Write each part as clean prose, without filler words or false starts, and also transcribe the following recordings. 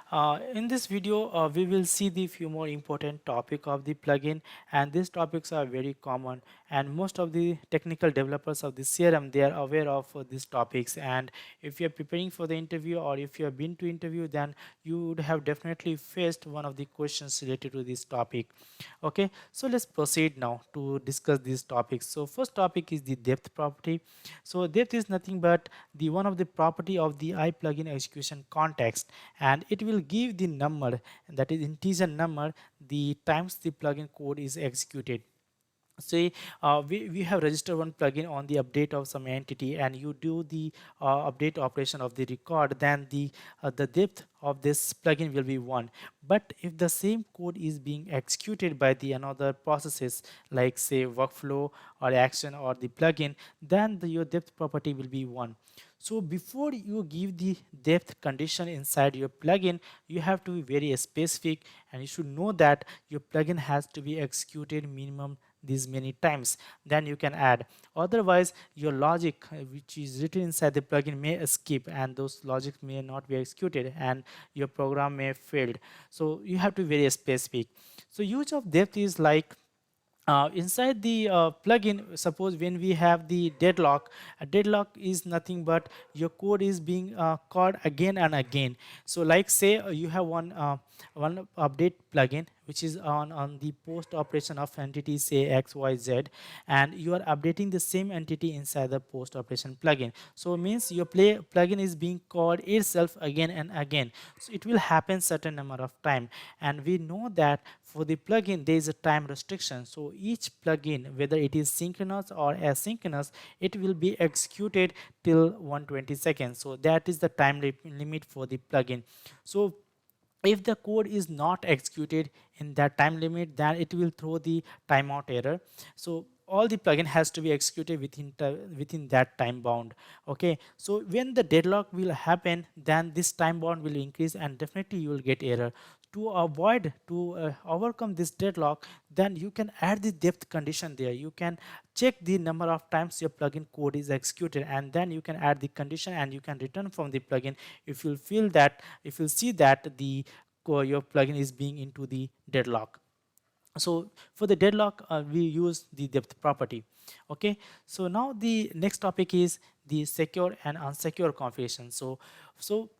In this video, we will see the few more important topic of the plugin, and these topics are very common. And most of the technical developers of the CRM, they are aware of these topics. And if you are preparing for the interview, or if you have been to interview, then you would have definitely faced one of the questions related to this topic. Okay, so let's proceed now to discuss these topics. So first topic is the depth property. So depth is nothing but the one of the property of the iPlugin execution context, and it will give the number, that is integer number, the times the plugin code is executed. Say we have registered one plugin on the update of some entity, and you do the update operation of the record, then the depth of this plugin will be 1. But if the same code is being executed by the another processes, like say workflow or action or the plugin, then your depth property will be 1. So before you give the depth condition inside your plugin, you have to be very specific, and you should know that your plugin has to be executed minimum these many times. Then you can add. Otherwise, your logic which is written inside the plugin may escape, and those logics may not be executed, and your program may fail. So you have to be very specific. So use of depth is like inside the plugin. Suppose when we have the deadlock, a deadlock is nothing but your code is being called again and again. So like say you have one update plugin which is on the post operation of entity say xyz, and you are updating the same entity inside the post operation plugin. So means your plugin is being called itself again and again. So it will happen certain number of time, and we know that for the plugin there is a time restriction. So each plugin, whether it is synchronous or asynchronous, it will be executed till 120 seconds. So that is the time limit for the plugin. So if the code is not executed in that time limit, then it will throw the timeout error. So all the plugin has to be executed within that time bound. Okay, so when the deadlock will happen, then this time bound will increase, and definitely you will get error. To overcome this deadlock, then you can add the depth condition there. You can check the number of times your plugin code is executed, and then you can add the condition, and you can return from the plugin if you feel that, if you see that your plugin is being into the deadlock. So for the deadlock, we use the depth property. Okay, so now the next topic is the secure and unsecure configuration. So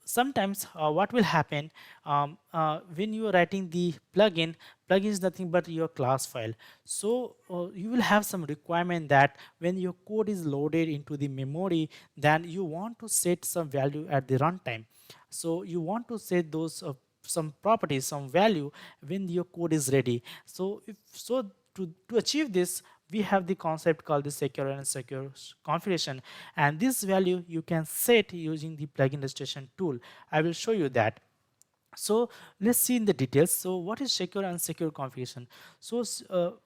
sometimes what will happen, when you are writing the plugin is nothing but your class file. So you will have some requirement that when your code is loaded into the memory, then you want to set some value at the runtime. So you want to set those some properties, some value when your code is ready. So if so, to achieve this, we have the concept called the secure and secure configuration, and this value you can set using the plugin registration tool. I will show you that. So let's see in the details. So what is secure and secure configuration? So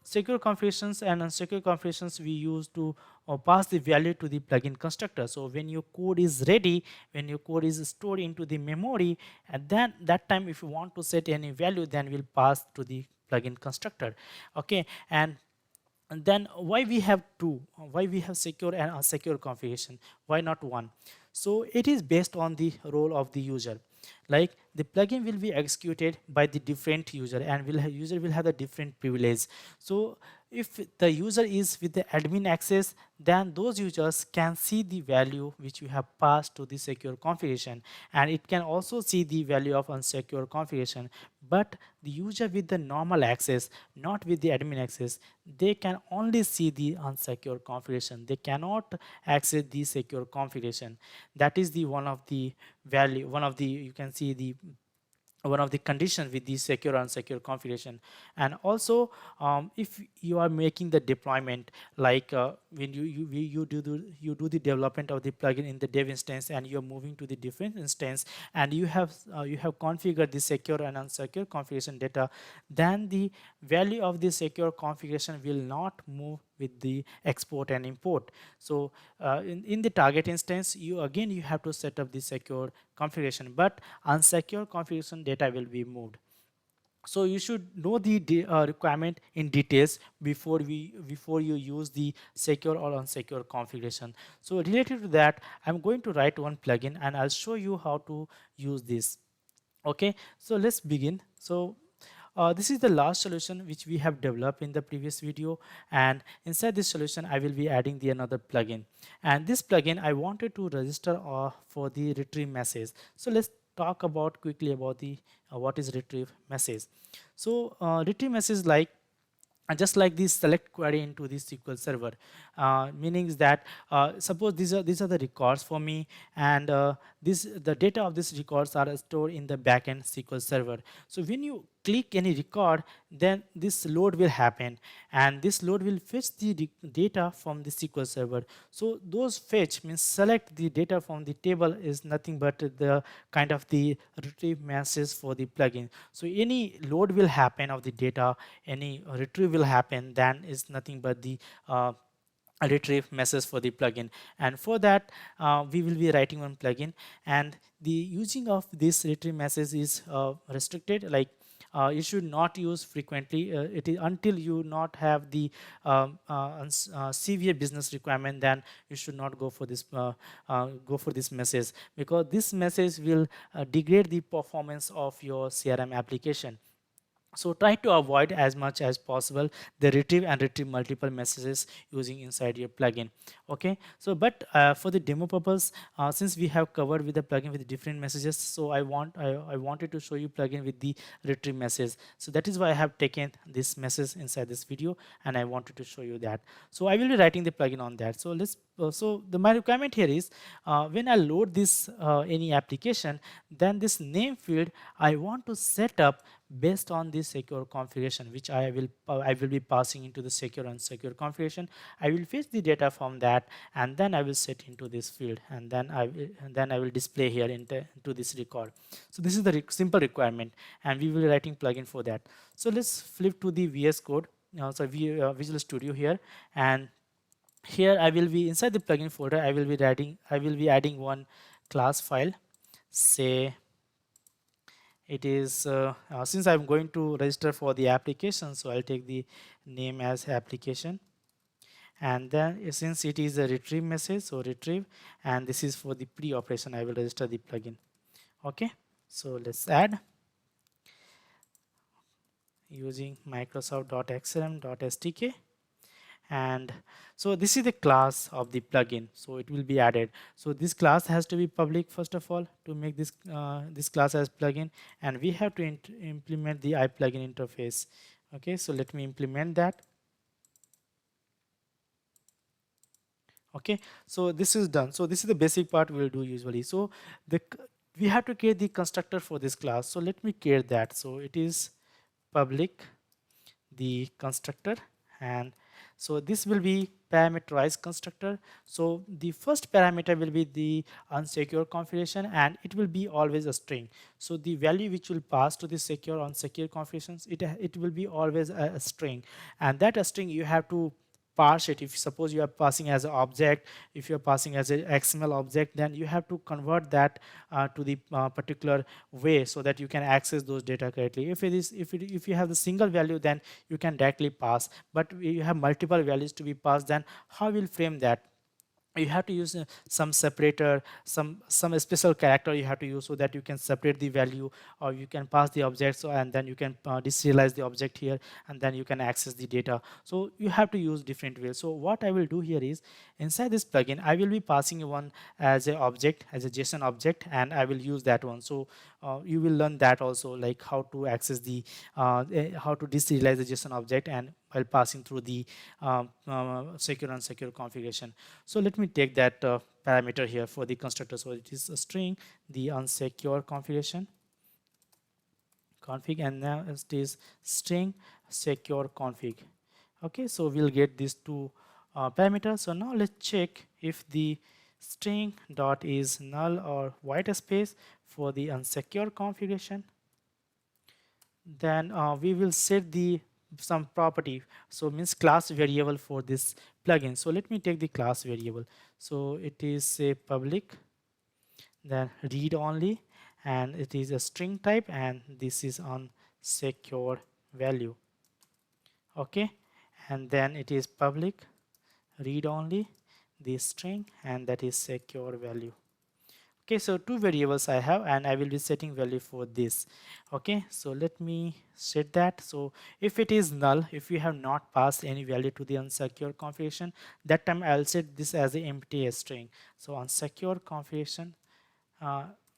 secure configurations and unsecure configurations we use to pass the value to the plugin constructor. So when your code is ready, when your code is stored into the memory, and then that time if you want to set any value, then we'll pass to the plugin constructor. Okay, and then why we have two, why we have secure and unsecure configuration, why not one? So it is based on the role of the user. Like the plugin will be executed by the different user, and user will have a different privilege. So if the user is with the admin access, then those users can see the value which you have passed to the secure configuration, and it can also see the value of unsecure configuration. But the user with the normal access, not with the admin access, they can only see the unsecure configuration. They cannot access the secure configuration. That is the one of the value, one of the, you can see the one of the conditions with the secure and unsecure configuration. And also if you are making the deployment, like when you do the development of the plugin in the dev instance, and you're moving to the different instance, and you have configured the secure and unsecure configuration data, then the value of the secure configuration will not move with the export and import. So in the target instance, you have to set up the secure configuration, but unsecure configuration data will be moved. So you should know the requirement in details before you use the secure or unsecure configuration. So related to that, I'm going to write one plugin, and I'll show you how to use this. Okay, so let's begin. So this is the last solution which we have developed in the previous video, and inside this solution I will be adding the another plugin, and this plugin I wanted to register for the retrieve message. So let's talk about quickly about the what is retrieve message. So retrieve message like just like this select query into this SQL server, meaning that suppose these are the records for me, and this the data of these records are stored in the backend SQL server. So when you click any record, then this load will happen, and this load will fetch the data from the SQL server. So those fetch means select the data from the table is nothing but the kind of the retrieve message for the plugin. So any load will happen of the data, any retrieve will happen, then is nothing but the retrieve message for the plugin. And for that we will be writing one plugin, and the using of this retrieve message is restricted, like you should not use frequently. It is until you not have the severe business requirement, then you should not go for this message, because this message will degrade the performance of your CRM application. So try to avoid as much as possible the retrieve multiple messages using inside your plugin. Okay, so but for the demo purpose, since we have covered with the plugin with different messages, so I wanted to show you plugin with the retrieve message. So that is why I have taken this message inside this video, and I wanted to show you that. So I will be writing the plugin on that. So let's so my requirement here is when I load this any application, then this name field I want to set up based on this secure configuration, which I will be passing into the secure unsecure configuration. I will fetch the data from that, and then I will set into this field, and then I will display here into this record. So this is the simple requirement, and we will be writing plugin for that. So let's flip to the VS Code. Visual Studio here, and here I will be inside the plugin folder. I will be adding one class file. Say it is since I'm going to register for the application, so I'll take the name as application, and then since it is a retrieve message, so retrieve, and this is for the pre-operation, I will register the plugin. Okay, so let's add using Microsoft.xrm.stk, and so this is the class of the plugin, so it will be added. So this class has to be public first of all to make this class as plugin, and we have to implement the IPlugin interface. Okay, so let me implement that. Okay, so this is done. So this is the basic part we'll do usually. So we have to create the constructor for this class, so let me create that. So it is public the constructor, and so this will be parameterized constructor. So the first parameter will be the unsecure configuration, and it will be always a string. So the value which will pass to the secure unsecure configurations, it will be always a string, and that a string you have to parse it. If suppose you are passing as an object, if you are passing as an XML object, then you have to convert that to the particular way so that you can access those data correctly. If you have the single value, then you can directly pass, but you have multiple values to be passed, then how will frame that? You have to use some separator, some special character you have to use so that you can separate the value, or you can pass the object, so and then you can deserialize the object here, and then you can access the data. So you have to use different ways. So what I will do here is inside this plugin I will be passing one as a object, as a JSON object, and I will use that one. So you will learn that also, like how to access the how to deserialize the JSON object and while passing through the secure unsecure configuration. So let me take that parameter here for the constructor. So it is a string, the unsecure configuration config, and now it is string secure config. Okay, so we'll get these two parameters. So now let's check if the string dot is null or white space for the unsecure configuration. Then we will set the some property, so means class variable for this plugin. So let me take the class variable. So it is a public, then read only, and it is a string type, and this is on secure value. Okay, and then it is public read only the string, and that is secure value. Okay, so two variables I have, and I will be setting value for this. Okay, so let me set that. So if it is null, if you have not passed any value to the unsecure configuration, that time I'll set this as an empty string. So unsecure configuration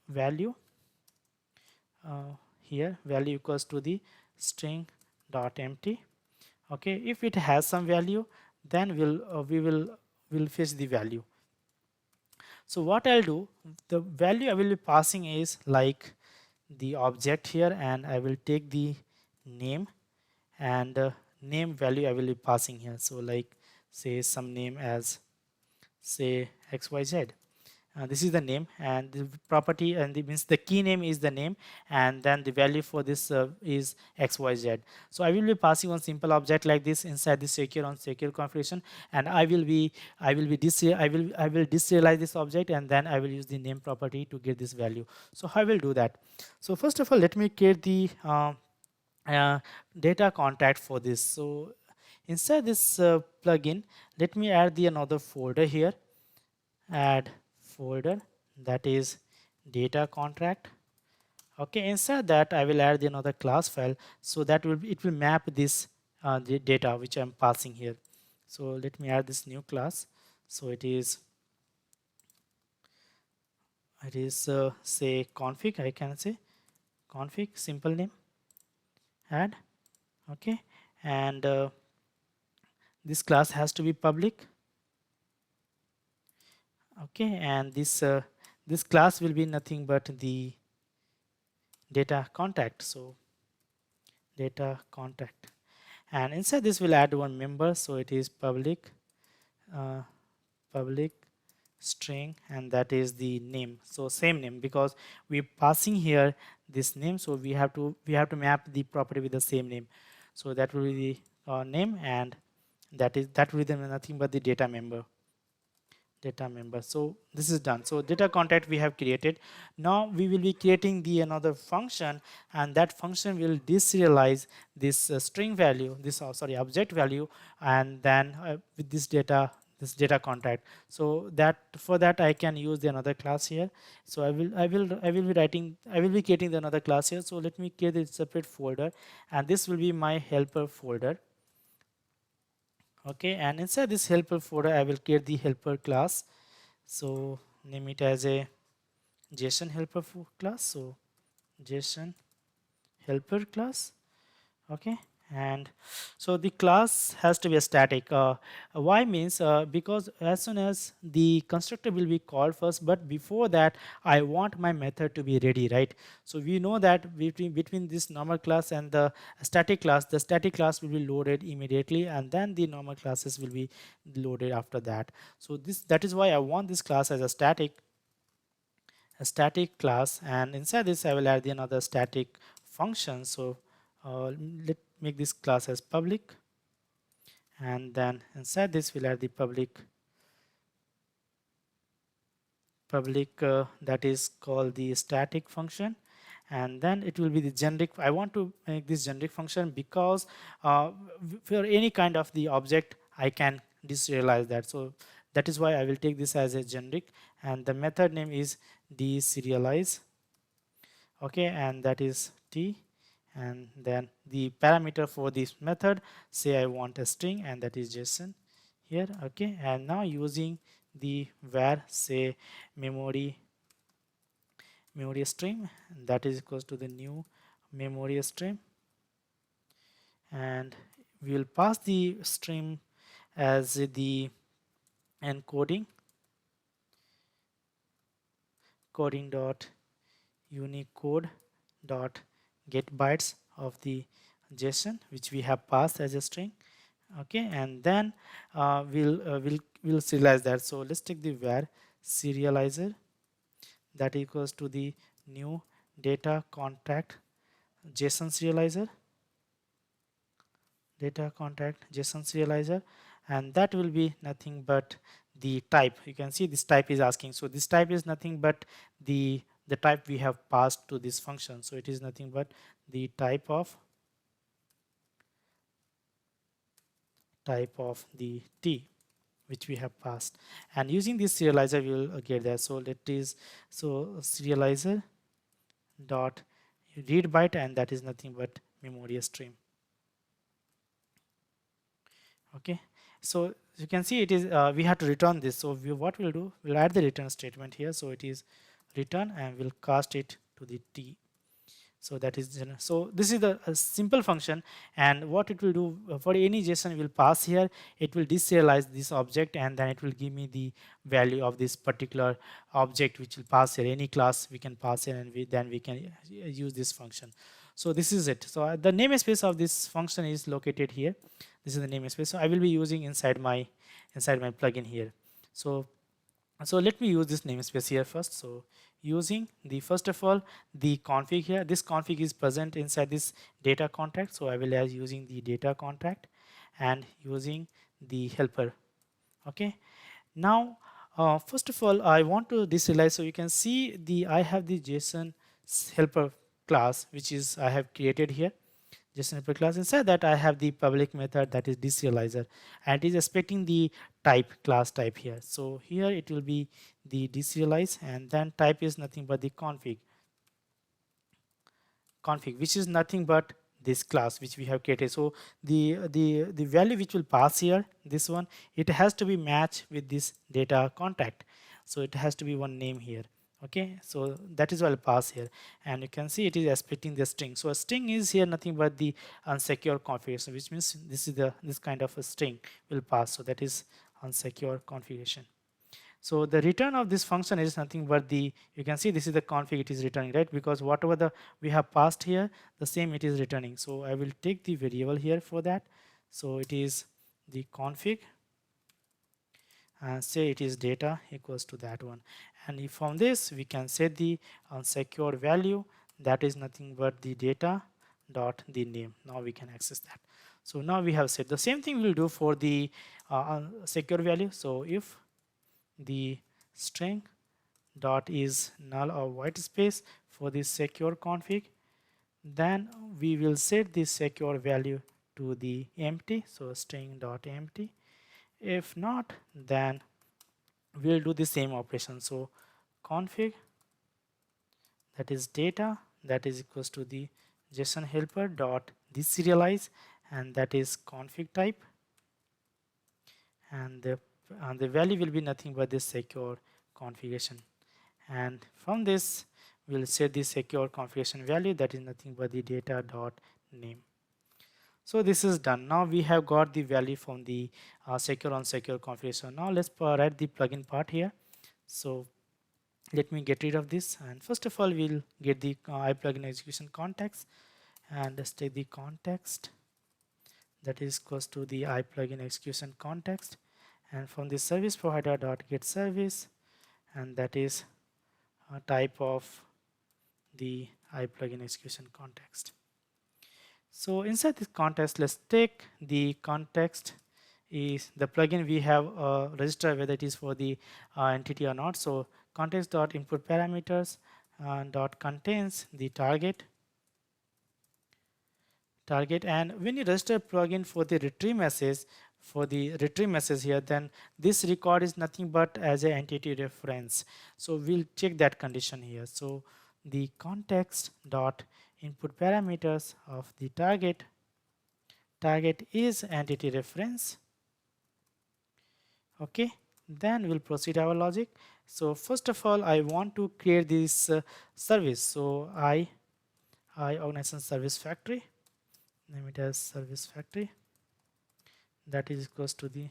value, here value equals to the string dot empty. Okay, if it has some value, then we'll fetch the value. So what I'll do, the value I will be passing is like the object here, and I will take the name, and name value I will be passing here. So like say some name as say XYZ. This is the name, and the property, and the means the key name is the name, and then the value for this is XYZ. So I will be passing one simple object like this inside the secure on secure configuration, and I will deserialize this object, and then I will use the name property to get this value. So how I will do that? So first of all, let me create the uh, data contact for this. So inside this plugin, let me add the another folder here. Add folder, that is data contract. Okay, inside that I will add another class file, so that it will map this the data which I'm passing here. So let me add this new class. So it is say config, I can say config, simple name, add. Okay, and this class has to be public. Okay, and this class will be nothing but the data contact. So data contact, and inside this we'll add one member. So it is public uh, public string, and that is the name. So same name, because we're passing here this name, so we have to map the property with the same name. So that will be the name, and that will be nothing but the data member. So this is done. So data contact we have created. Now we will be creating the another function, and that function will deserialize this string value, this sorry object value, and then with this data contact. So that for that I can use the another class here. So I will be creating the another class here. So let me create a separate folder, and this will be my helper folder. Okay, and inside this helper folder I will create the helper class. So name it as a JSON helper class. So JSON helper class. Okay, and so the class has to be a static. Why means because as soon as the constructor will be called first, but before that I want my method to be ready, right? So we know that between this normal class and the static class, the static class will be loaded immediately, and then the normal classes will be loaded after that. So that is why I want this class as a static class, and inside this I will add the another static function. So let make this class as public, and then inside this we'll add the public that is called the static function, and then it will be the generic. I want to make this generic function because for any kind of the object I can deserialize that. So that is why I will take this as a generic, and the method name is deserialize. Okay, and that is t, and then the parameter for this method, say I want a string, and that is JSON here. Okay, and now using the var say memory stream, that is equals to the new memory stream, and we will pass the stream as the coding dot unicode dot get bytes of the JSON which we have passed as a string. Okay, and then we'll serialize that. So let's take the var serializer, that equals to the new data contact JSON serializer, and that will be nothing but the type. You can see this type is asking. So this type is nothing but the type we have passed to this function. So it is nothing but the type of the t. which we have passed, and using this serializer we will get that. So let is so serializer dot read byte, and that is nothing but memory stream. Okay, so you can see it is we have to return this. So what we'll do, we'll add the return statement here. So it is return, and we'll cast it to the t. So that is so this is the a simple function, and what it will do for any JSON will pass here, it will deserialize this object, and then it will give me the value of this particular object which will pass here. Any class we can pass here, and then we can use this function. So this is it. So the namespace of this function is located here. This is the namespace. So I will be using inside my plugin here. So let me use this namespace here first. So using the first of all the config here, this config is present inside this data contact. So I will as using the data contact and using the helper. Okay. Now first of all I want to deserialize. So you can see I have the JSON helper class which is I have created here. JSON helper class. Inside that I have the public method, that is deserializer, and it is expecting the class type here. So here it will be the deserialize, and then type is nothing but the config, which is nothing but this class which we have created. So the value which will pass here, this one, it has to be matched with this data contact. So it has to be one name here. Okay, so that is what I'll pass here, and you can see it is expecting the string. So a string is here nothing but the unsecure configuration, which means this kind of a string will pass. So that is unsecure configuration. So the return of this function is nothing but you can see this is the config it is returning, right? Because whatever we have passed here, the same it is returning. So I will take the variable here for that. So it is the config, and say it is data equals to that one. And if from this we can set the unsecure value, that is nothing but the data dot the name. Now we can access that. So now we have set the same thing we'll do for the secure value. So if the string dot is null or white space for this secure config, then we will set the secure value to the empty. So string dot empty. If not, then we'll do the same operation. So config, that is data, that is equals to the JSON helper dot deserialize, and that is config type, and the value will be nothing but this secure configuration. And from this we'll set the secure configuration value, that is nothing but the data dot name. So this is done. Now we have got the value from the secure unsecure configuration. Now let's write the plugin part here. So let me get rid of this, and first of all we'll get the IPluginExecutionContext, and let's take the context, that is equals to the IPluginExecutionContext, and from the service provider dot get service, and that is a type of the IPluginExecutionContext. So inside this context, let's take the context is the plugin we have registered whether it is for the entity or not. So context dot input parameters dot contains the target, and when you register plugin for the retrieve message, here, then this record is nothing but as an entity reference. So we'll check that condition here. So the context dot input parameters of the target is entity reference. Okay, then we'll proceed our logic. So first of all I want to create this service. So I organization service factory, name it as service factory, that is equals to the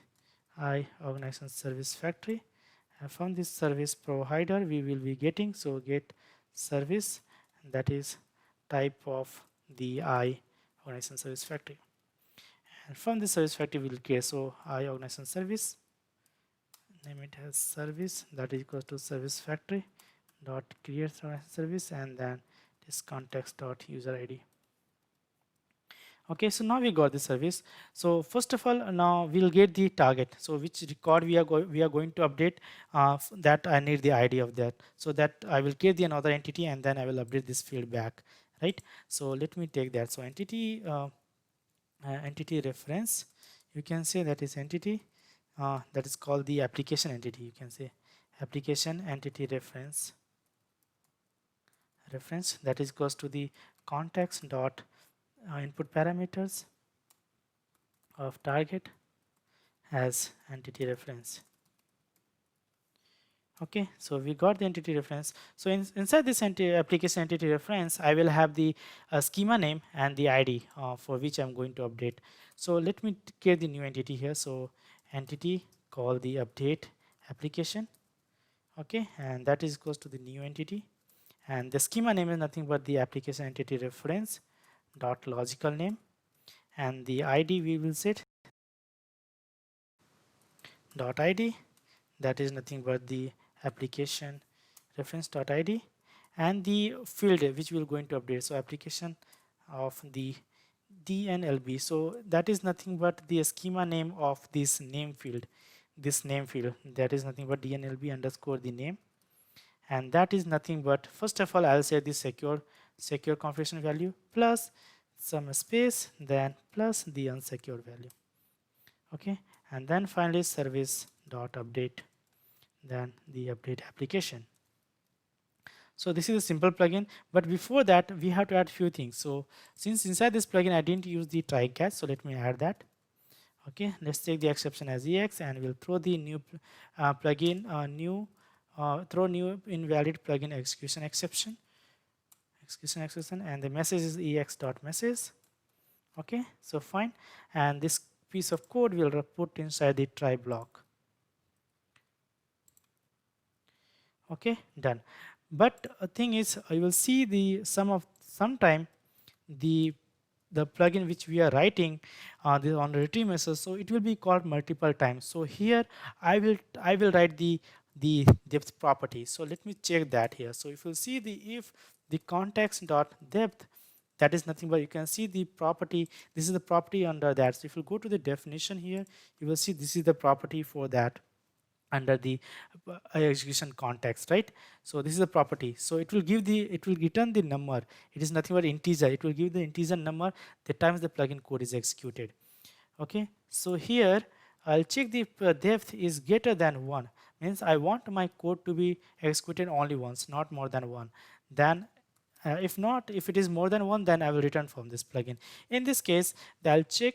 I organization service factory, and from this service provider we will be getting, so get service, that is type of the I organization service factory, and from the service factory we will get, so I organization service, name it as service, that is equals to service factory dot create service, and then this context dot user ID. Okay, so now we got the service. So first of all, now we'll get the target. So which record we are going to update, that I need the ID of that. So that I will create the another entity, and then I will update this field back, right? So let me take that. So entity entity reference, you can say that is entity, that is called the application entity. You can say application entity reference that is goes to the context dot input parameters of target as entity reference. Okay, so we got the entity reference. So inside this application entity reference, I will have the schema name and the ID for which I'm going to update. So let me create the new entity here. So entity call the update application. Okay, and that is goes to the new entity, and the schema name is nothing but the application entity reference dot logical name, and the ID we will set dot ID, that is nothing but the application reference dot ID, and the field which we are going to update. So application of the DNLB, so that is nothing but the schema name of this name field, that is nothing but DNLB underscore the name, and that is nothing but, first of all I'll say the secure configuration value plus some space, then plus the unsecure value. Okay, and then finally service dot update, then the update application. So this is a simple plugin, but before that we have to add few things. So since inside this plugin I didn't use the try catch, so let me add that. Okay, let's take the exception as EX and we'll throw the new plugin throw new invalid plugin execution, and the message is ex.message. Okay, so fine, and this piece of code will put inside the try block. Okay, done. But a thing is, you will see the sometime the plugin which we are writing on the retrieve message, so it will be called multiple times. So here I will write the depth property. So let me check that here. So if you see if the context dot depth, that is nothing but, you can see the property, this is the property under that. So if you go to the definition here, you will see this is the property for that under the execution context, right? So this is a property, so it will return the number. It is nothing but integer. It will give the integer number the times the plugin code is executed. Okay, so here I'll check the depth is greater than 1, means I want my code to be executed only once, not more than 1. Then if not, if it is more than 1, then I will return from this plugin. In this case, I'll check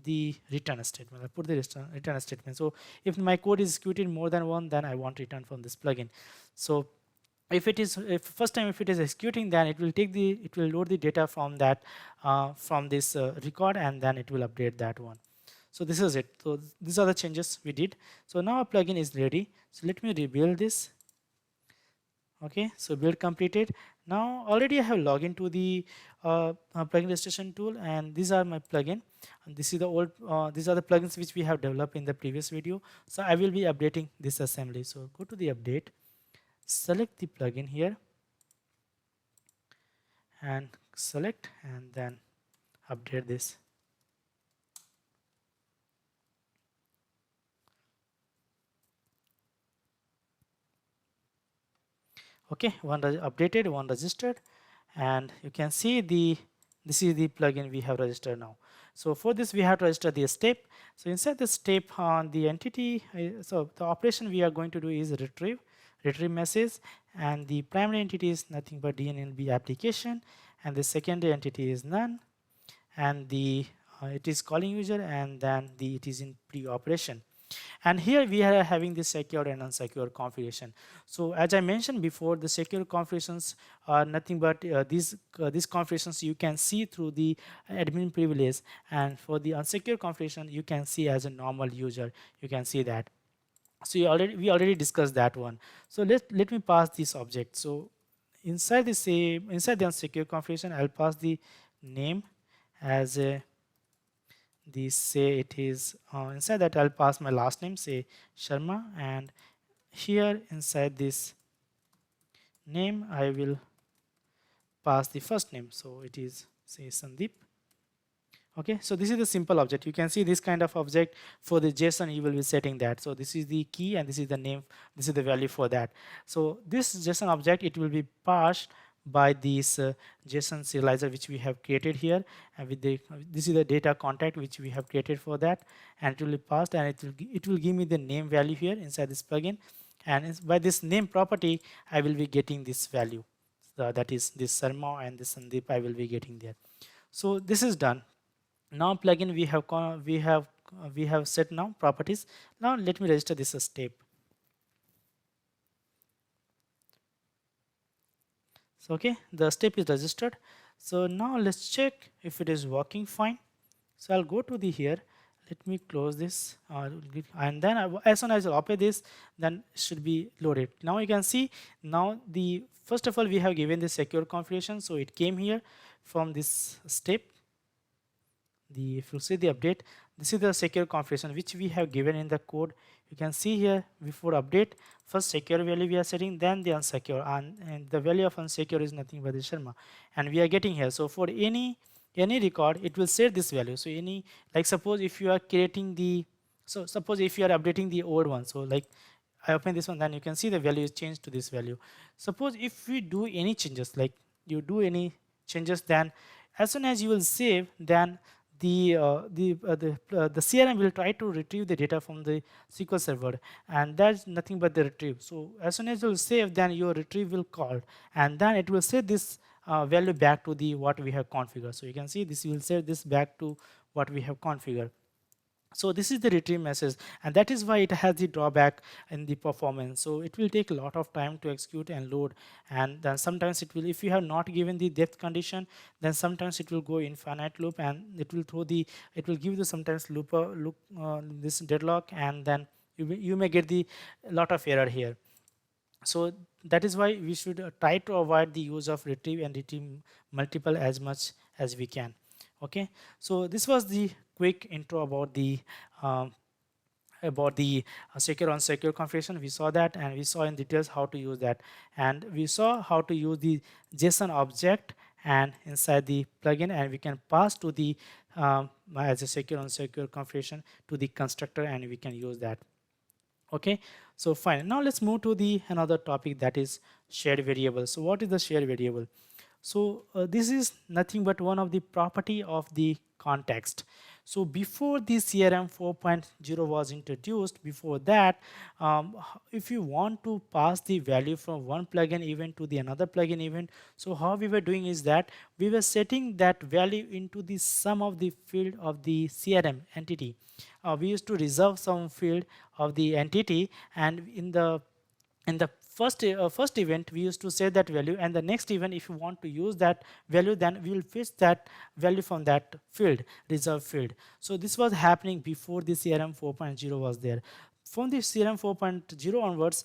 the return statement. I'll put the return statement. So if my code is executed more than 1, then I want return from this plugin. So if first time if it is executing, then it will load the data from that from this record, and then it will update that one. So this is it. So these are the changes we did. So now our plugin is ready. So let me rebuild this. Okay, so build completed. Now already I have logged into the plugin registration tool, and these are my plugin. And this is the old. These are the plugins which we have developed in the previous video. So I will be updating this assembly. So go to the update, select the plugin here, and select, and then update this. Okay, one updated, one registered, and you can see this is the plugin we have registered now. So for this we have to register the step. So inside the step on the entity, so the operation we are going to do is retrieve message, and the primary entity is nothing but DNLB application, and the secondary entity is none, and the it is calling user, and then it is in pre-operation. And here we are having the secure and unsecure configuration. So as I mentioned before, the secure configurations are nothing but these configurations you can see through the admin privilege, and for the unsecure configuration you can see as a normal user. You can see that. So we already discussed that one. So let me pass this object. So inside the unsecure configuration, I'll pass the name as a say it is inside that I'll pass my last name, say Sharma, and here inside this name I will pass the first name, so it is say Sandeep. Okay, so this is the simple object. You can see this kind of object for the JSON you will be setting that. So this is the key and this is the name, this is the value for that. So this JSON object, it will be passed by this JSON serializer which we have created here, and with the this is the data contact which we have created for that, and it will be passed, and it will give me the name value here inside this plugin, and by this name property I will be getting this value, that is this Sarma and this Sandeep I will be getting there. So this is done. Now plugin we have set now properties. Now let me register this step. So okay, the step is registered. So now let's check if it is working fine. So I'll go to the here. Let me close this, and then as soon as I open this, then it should be loaded. Now you can see, now the first of all we have given the secure configuration, so it came here from this step. If you see the update, this is the secure configuration which we have given in the code. You can see here, before update, first secure value we are setting, then the unsecure, and the value of unsecure is nothing but the Sharma, and we are getting here. So for any record, it will set this value. So any, like suppose if you are creating the, so suppose if you are updating the old one, so like I open this one, then you can see the value is changed to this value. Suppose if we do any changes, like you do any changes, then as soon as you will save, then the CRM will try to retrieve the data from the SQL server, and that's nothing but the retrieve. So as soon as you will save, then your retrieve will call, and then it will set this value back to the what we have configured. So you can see this will set this back to what we have configured. So this is the retrieve message, and that is why it has the drawback in the performance. So it will take a lot of time to execute and load, and then sometimes it will, if you have not given the depth condition, then sometimes it will go infinite loop, and it will throw the, it will give you sometimes loop this deadlock, and then you may get the lot of error here. So that is why we should try to avoid the use of retrieve and retrieve multiple as much as we can. Okay, so this was the quick intro about the um, secure unsecure configuration. We saw that, and we saw in details how to use that, and we saw how to use the JSON object and inside the plugin, and we can pass to the as a secure unsecure configuration to the constructor, and we can use that. Okay, so fine. Now let's move to the another topic, that is shared variable. So what is the shared variable? So this is nothing but one of the property of the context. So before the CRM 4.0 was introduced, before that, if you want to pass the value from one plugin event to the another plugin event, so how we were doing is that we were setting that value into the sum of the field of the CRM entity. We used to reserve some field of the entity, and in the first event we used to set that value, and the next event if you want to use that value, then we will fetch that value from that field, reserve field. So this was happening before the CRM 4.0 was there. From the CRM 4.0 onwards,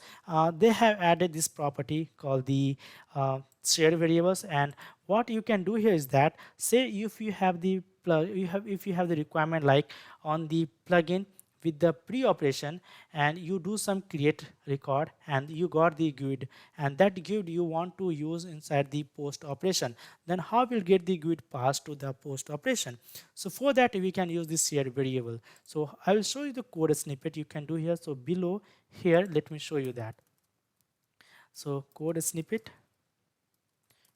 they have added this property called the shared variables. And what you can do here is that, say if you have the if you have the requirement like on the plugin with the pre-operation, and you do some create record, and you got the GUID, and that GUID you want to use inside the post operation, then how will get the GUID passed to the post operation? So for that we can use this shared variable. So I will show you the code snippet you can do here. So below here, let me show you that. So code snippet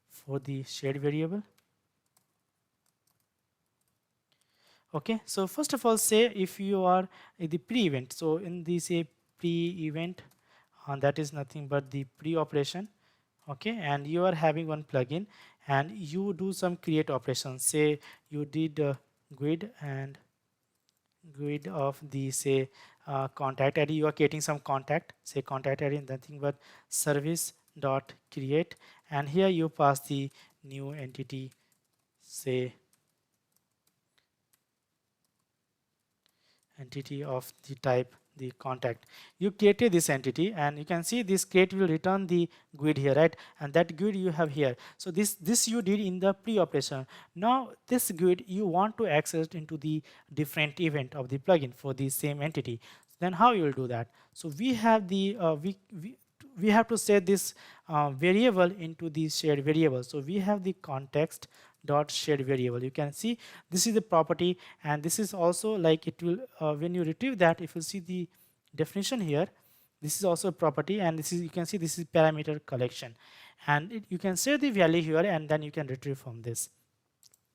for the shared variable. Okay, so first of all, say if you are in the pre-event, so in the say pre-event, that is nothing but the pre-operation. Okay, and you are having one plugin, and you do some create operations. Say you did GUID and GUID of the say contact ID. You are creating some contact, say contact ID, nothing but service dot create, and here you pass the new entity, say entity of the type the contact. You created this entity, and you can see this create will return the GUID here, right? And that GUID you have here. So this you did in the pre-operation. Now this GUID you want to access into the different event of the plugin for the same entity. Then how you will do that? So we have the we have to set this variable into the shared variable. So we have the context dot shared variable. You can see this is the property, and this is also like it will when you retrieve that, if you see the definition here, this is also a property, and this is, you can see this is parameter collection. and you can set the value here and then you can retrieve from this.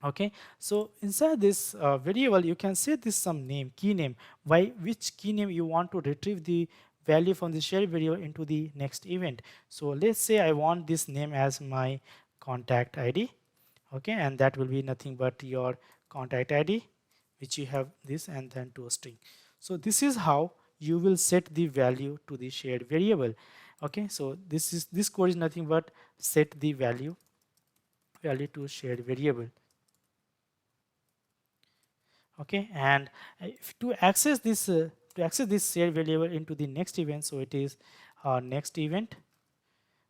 Okay, so inside this variable you can set this some name, key name, by which key name you want to retrieve the value from the shared variable into the next event. So let's say I want this name as my contact ID. Okay, and that will be nothing but your contact ID, which you have this, and then to a string. So this is how you will set the value to the shared variable. Okay, so this code is nothing but set the value to shared variable. Okay, and to access this shared variable into the next event, so it is next event.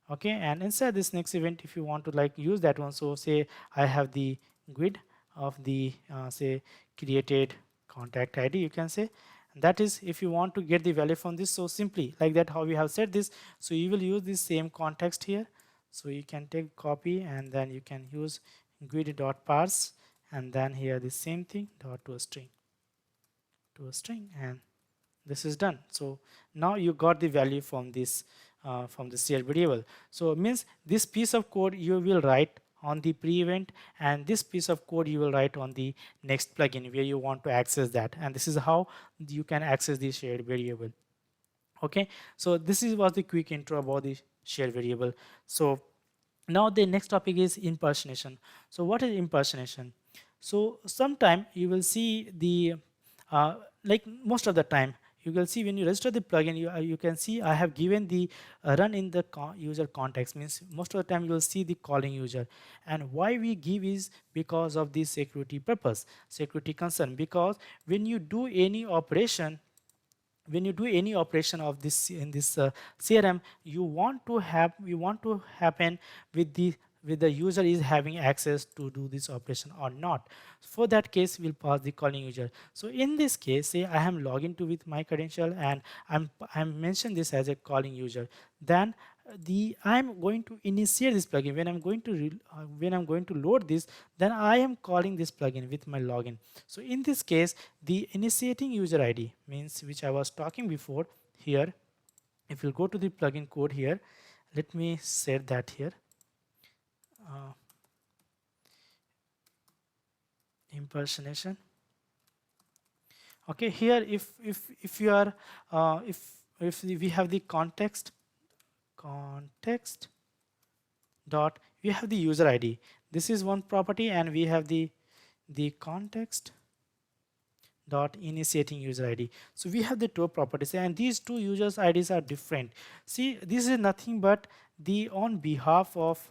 Okay, and inside this next event, if you want to like use that one, so say I have the grid of the say created contact ID, you can say. That is, if you want to get the value from this, so simply like that how we have set this, so you will use this same context here. So you can take copy and then you can use grid dot parse, and then here the same thing dot to a string, and this is done. So now you got the value from this shared variable. So it means this piece of code you will write on the pre-event, and this piece of code you will write on the next plugin where you want to access that, and this is how you can access the shared variable. Okay, so was the quick intro about the shared variable. So now the next topic is impersonation. So what is impersonation? So sometime you will see the like most of the time you will see when you register the plugin, you can see I have given the run in the user context, means most of the time you will see the calling user. And why we give is because of the security purpose, security concern, because when you do any operation, of this in this CRM, you want to happen with the user is having access to do this operation or not. For that case, we'll pass the calling user. So in this case, say I am logging to with my credential and I'm mentioned this as a calling user. Then I'm going to initiate this plugin. When I'm going to load this, then I am calling this plugin with my login. So in this case, the initiating user ID means, which I was talking before here. If you go to the plugin code here, let me set that here. Uh, Impersonation. Okay, here if you are if we have the context dot, we have the user ID. This is one property, and we have the context dot initiating user ID. So we have the two properties, and these two users IDs are different. See, this is nothing but the on behalf of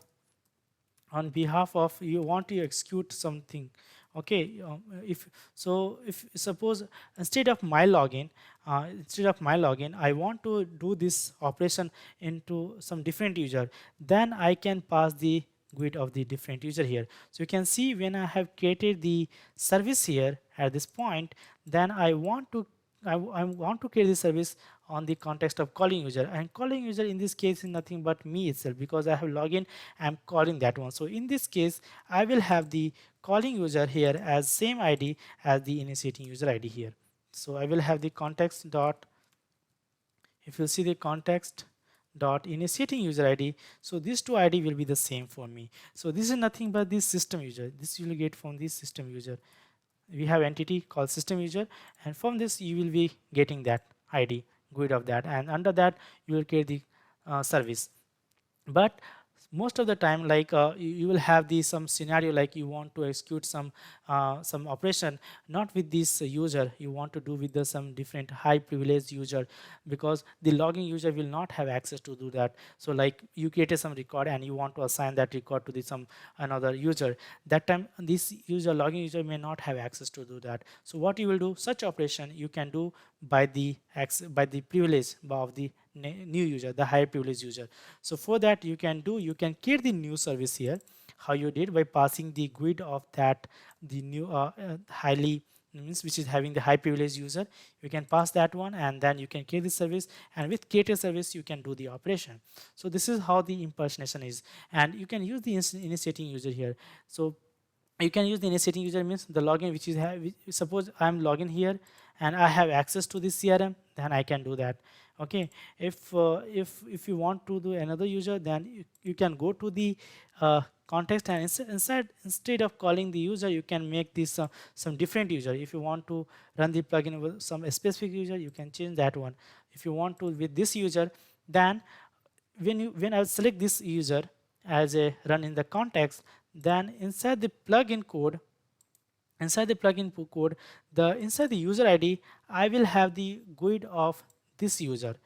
you want to execute something. Okay, if suppose instead of my login I want to do this operation into some different user, then I can pass the GUID of the different user here. So you can see when I have created the service here at this point, then I want to create the service on the context of calling user, and calling user in this case is nothing but me itself, because I have login, I'm calling that one. So in this case I will have the calling user here as same ID as the initiating user ID here. So I will have the context dot, if you see the context dot initiating user ID, so these two ID will be the same for me. So this is nothing but this system user, this you will get from this system user. We have entity called system user, and from this you will be getting that ID GUID of that, and under that you will create the service. But most of the time, like you will have the some scenario like you want to execute some operation not with this user, you want to do with the some different high privileged user, because the logging user will not have access to do that. So like you created some record and you want to assign that record to the some another user, that time this user logging user may not have access to do that. So what you will do, such operation you can do by the privilege of the new user, the higher privilege user. So for that you can create the new service here. How you did, by passing the GUID of that the new highly means which is having the high privilege user, you can pass that one, and then you can create the service, and with created service you can do the operation. So this is how the impersonation is, and you can use the initiating user here. So you can use the initiating user means the login, which is suppose I'm login here and I have access to this CRM, then I can do that. Okay, if you want to do another user, then you can go to the context, and instead of calling the user, you can make this some different user. If you want to run the plugin with some specific user, you can change that one. If you want to with this user, then when I select this user as a run in the context, then inside the plugin code, the inside the user id, I will have the GUID of this user,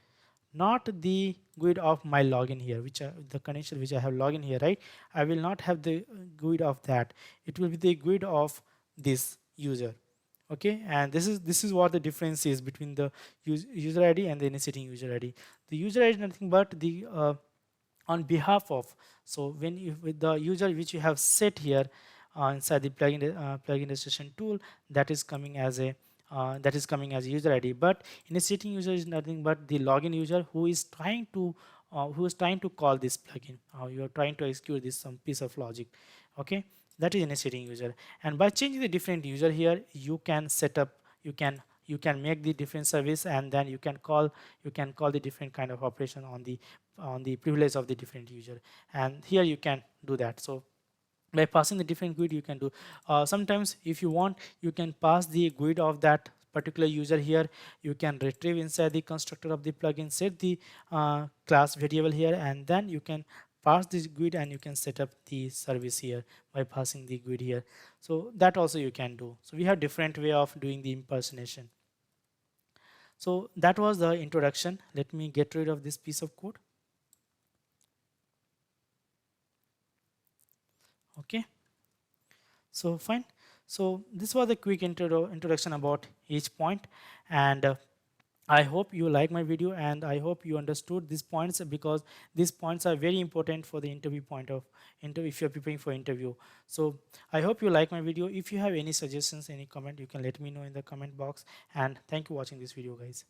not the GUID of my login here, the connection which I have login here, right? I will not have the GUID of that. It will be the GUID of this user. Okay, and this is what the difference is between the user id and the initiating user id. The user id is nothing but the on behalf of. So when you with the user which you have set here inside the plugin registration tool, that is coming as a user id. But initiating user is nothing but the login user who is trying to call this plugin. You are trying to execute this some piece of logic. Okay, that is initiating user. And by changing the different user here, you can set up, you can make the different service, and then you can call the different kind of operation on the privilege of the different user, and here you can do that. So by passing the different GUID, you can do sometimes if you want, you can pass the GUID of that particular user here. You can retrieve inside the constructor of the plugin, set the class variable here, and then you can pass this GUID, and you can set up the service here by passing the GUID here. So that also you can do. So we have different way of doing the impersonation. So that was the introduction. Let me get rid of this piece of code. Okay, so fine. So this was a quick introduction about each point, and I hope you like my video, and I hope you understood these points, because these points are very important for the interview point of interview if you're preparing for interview. So I hope you like my video. If you have any suggestions, any comment, you can let me know in the comment box. And thank you for watching this video, guys.